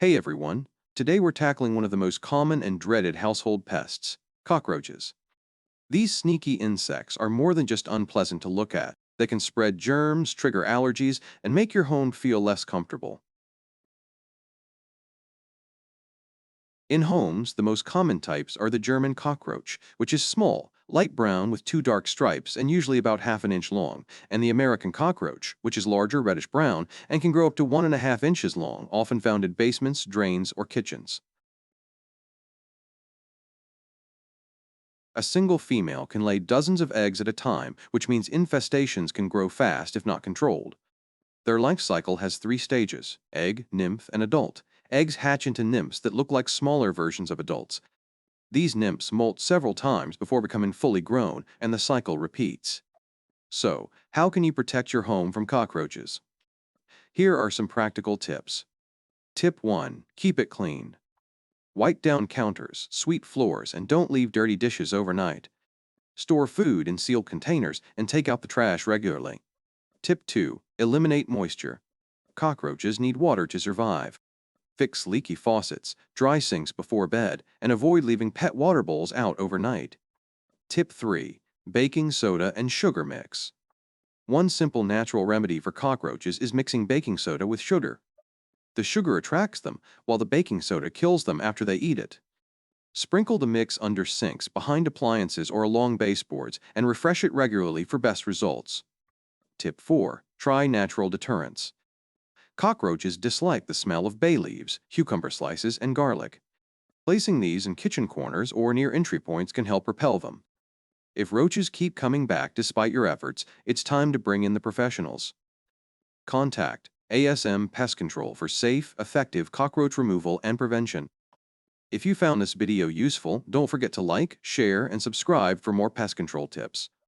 Hey everyone, today we're tackling one of the most common and dreaded household pests, cockroaches. These sneaky insects are more than just unpleasant to look at. They can spread germs, trigger allergies, and make your home feel less comfortable. In homes, the most common types are the German cockroach, which is small, light brown with two dark stripes and usually about half an inch long, and the American cockroach, which is larger reddish brown and can grow up to 1.5 inches long, often found in basements, drains, or kitchens. A single female can lay dozens of eggs at a time, which means infestations can grow fast if not controlled. Their life cycle has three stages: egg, nymph, and adult. Eggs hatch into nymphs that look like smaller versions of adults. These nymphs molt several times before becoming fully grown, and the cycle repeats. So, how can you protect your home from cockroaches? Here are some practical tips. Tip 1. Keep it clean. Wipe down counters, sweep floors, and don't leave dirty dishes overnight. Store food in sealed containers and take out the trash regularly. Tip 2. Eliminate moisture. Cockroaches need water to survive. Fix leaky faucets, dry sinks before bed, and avoid leaving pet water bowls out overnight. Tip 3. Baking soda and sugar mix. One simple natural remedy for cockroaches is mixing baking soda with sugar. The sugar attracts them, while the baking soda kills them after they eat it. Sprinkle the mix under sinks, behind appliances, or along baseboards, and refresh it regularly for best results. Tip 4. Try natural deterrents. Cockroaches dislike the smell of bay leaves, cucumber slices, and garlic. Placing these in kitchen corners or near entry points can help repel them. If roaches keep coming back despite your efforts, it's time to bring in the professionals. Contact ASM Pest Control for safe, effective cockroach removal and prevention. If you found this video useful, don't forget to like, share, and subscribe for more pest control tips.